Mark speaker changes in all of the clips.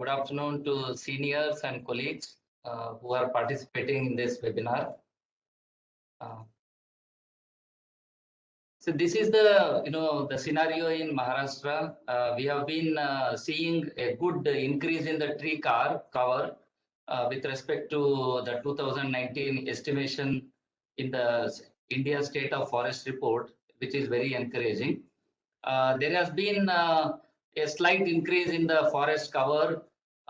Speaker 1: Good afternoon to seniors and colleagues who are participating in this webinar. Uh, so this is the scenario in Maharashtra. We have been seeing a good increase in the tree cover with respect to the 2019 estimation in the India State of Forest report, which is very encouraging. There has been a slight increase in the forest cover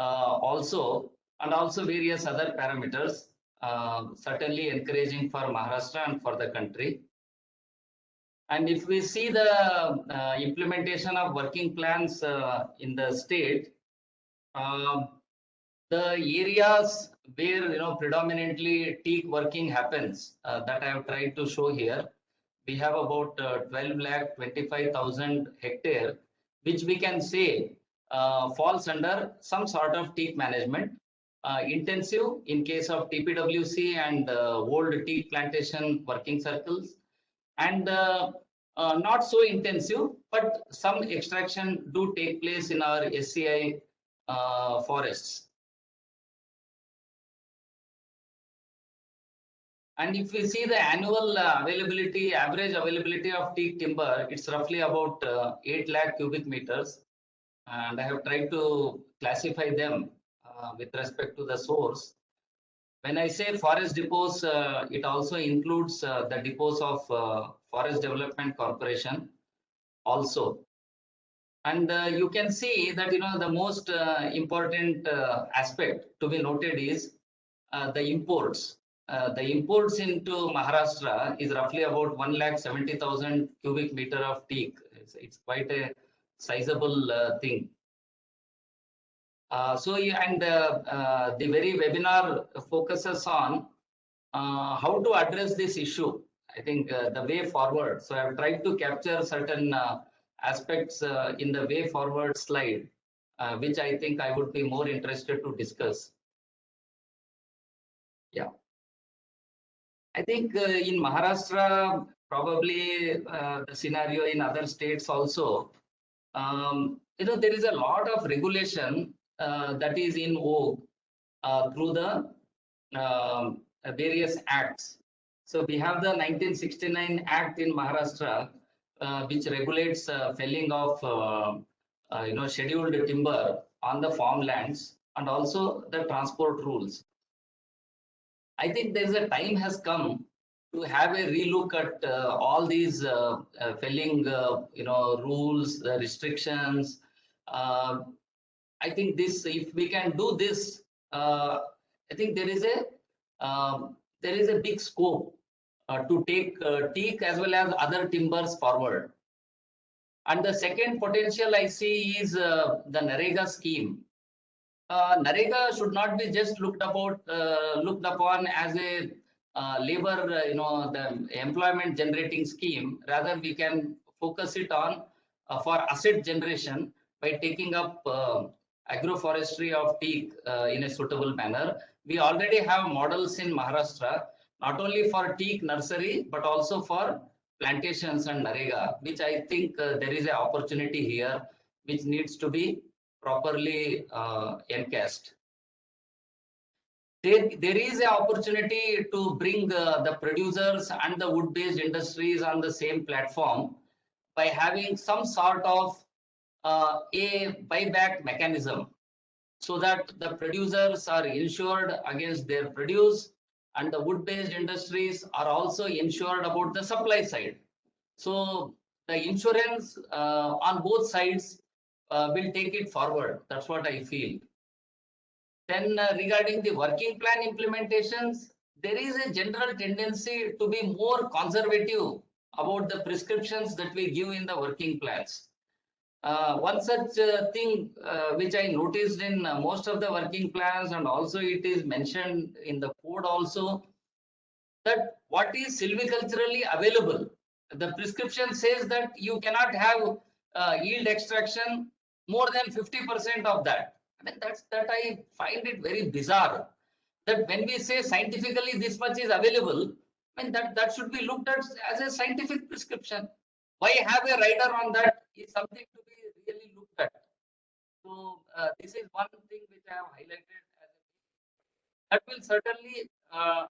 Speaker 1: also, and also various other parameters, certainly encouraging for Maharashtra and for the country. And if we see the implementation of working plans in the state, the areas where predominantly teak working happens, that I have tried to show here, we have about 12,25,000 hectare, which we can say falls under some sort of teak management. Intensive in case of TPWC and old teak plantation working circles, and not so intensive, but some extraction do take place in our SCI forests. And if we see the annual average availability of teak timber, it's roughly about 8 lakh cubic meters. And I have tried to classify them with respect to the source. When I say forest depots, it also includes the depots of Forest Development Corporation also. And you can see that the most important aspect to be noted is the imports. The imports into Maharashtra is roughly about 1,70,000 cubic meter of teak. It's quite a sizable thing. The very webinar focuses on how to address this issue. I think the way forward. So I've tried to capture certain aspects in the way forward slide, which I think I would be more interested to discuss. Yeah. I think in Maharashtra, probably the scenario in other states also, there is a lot of regulation that is in vogue through the various acts. So we have the 1969 Act in Maharashtra, which regulates felling of scheduled timber on the farmlands, and also the transport rules. I think there's a time has come to have a relook at all these felling, rules, restrictions. I think this, if we can do this, I think there is a big scope to take teak as well as other timbers forward. And the second potential I see is the NREGA scheme. NREGA should not be just looked upon as a labor, the employment generating scheme. Rather, we can focus it on for asset generation by taking up agroforestry of teak in a suitable manner. We already have models in Maharashtra, not only for teak nursery, but also for plantations and NREGA, which I think there is an opportunity here, which needs to be properly encased. There is an opportunity to bring the producers and the wood-based industries on the same platform by having some sort of a buyback mechanism, so that the producers are insured against their produce, and the wood-based industries are also insured about the supply side. So the insurance on both sides will take it forward. That's what I feel. Then regarding the working plan implementations, there is a general tendency to be more conservative about the prescriptions that we give in the working plans. One such thing which I noticed in most of the working plans, and also it is mentioned in the code also, that what is silviculturally available. The prescription says that you cannot have yield extraction more than 50% of that. I mean, that I find it very bizarre. That when we say scientifically this much is available, I mean that should be looked at as a scientific prescription. Why have a rider on that is something to be really looked at. So So this is one thing which I have highlighted as that will certainly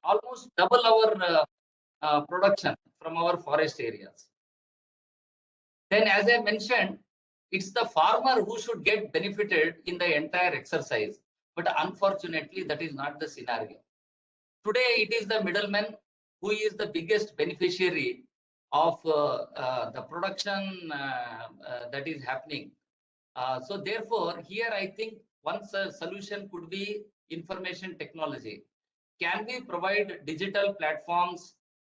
Speaker 1: almost double our production from our forest areas. Then, as I mentioned, it's the farmer who should get benefited in the entire exercise. But unfortunately, that is not the scenario. Today, it is the middleman who is the biggest beneficiary of the production that is happening. So therefore, here I think one solution could be information technology. Can we provide digital platforms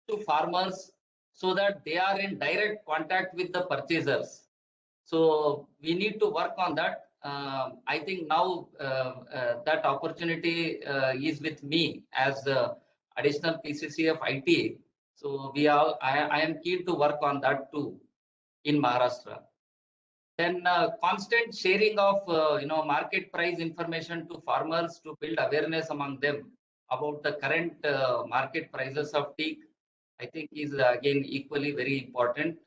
Speaker 1: to farmers so that they are in direct contact with the purchasers? So we need to work on that. I think now that opportunity is with me as the additional PCC of IT. So I am keen to work on that too in Maharashtra. Then constant sharing of market price information to farmers to build awareness among them about the current market prices of teak, I think is again equally very important.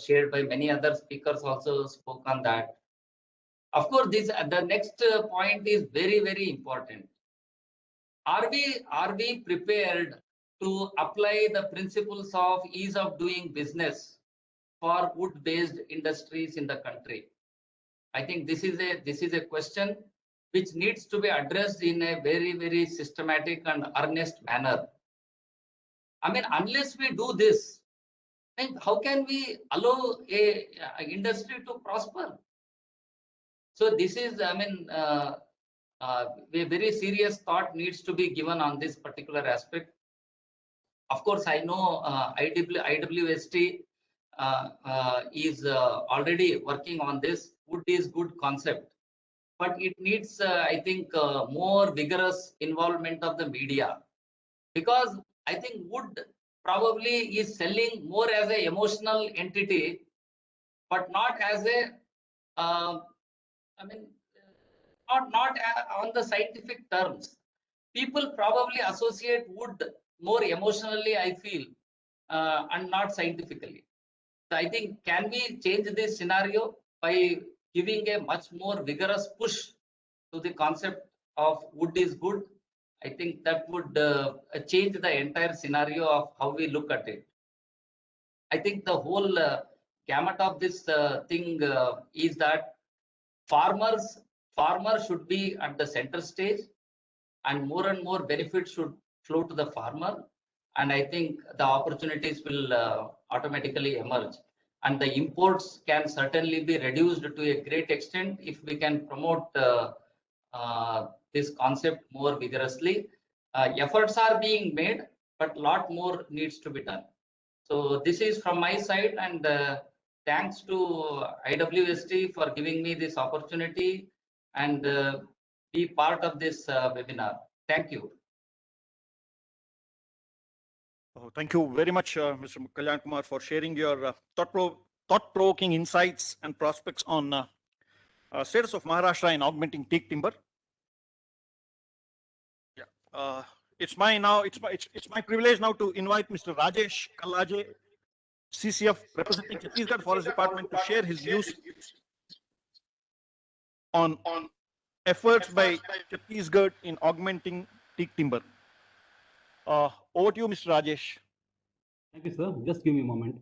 Speaker 1: Shared by many other speakers also spoke on that. Of course, this the next point is very important. Are we prepared to apply the principles of ease of doing business for wood-based industries in the country? I think this is a question which needs to be addressed in a very systematic and earnest manner. I mean, unless we do this, then how can we allow a industry to prosper? So this is, I mean, a very serious thought needs to be given on this particular aspect. Of course, I know IWST is already working on this. Wood is good concept, but it needs, I think, more vigorous involvement of the media, because I think wood probably is selling more as an emotional entity, but not as a, I mean, not on the scientific terms. People probably associate wood more emotionally, I feel, and not scientifically. So I think, can we change this scenario by giving a much more vigorous push to the concept of wood is good? I think that would change the entire scenario of how we look at it. I think the whole gamut of this thing is that farmers should be at the center stage, and more benefits should flow to the farmer. And I think the opportunities will automatically emerge. And the imports can certainly be reduced to a great extent if we can promote this concept more vigorously. Efforts are being made, but a lot more needs to be done. So this is from my side, and thanks to IWST for giving me this opportunity and be part of this webinar. Thank you.
Speaker 2: Thank you very much, Mr. Kalyan Kumar, for sharing your thought-provoking insights and prospects on status of Maharashtra in augmenting teak timber. Yeah, it's my privilege now to invite Mr. Rajesh Kalaje, CCF representing Chhattisgarh Forest Department, to share his views on efforts by Chhattisgarh in augmenting teak timber. Over to you, Mr. Rajesh.
Speaker 3: Thank you, sir. Just give me a moment.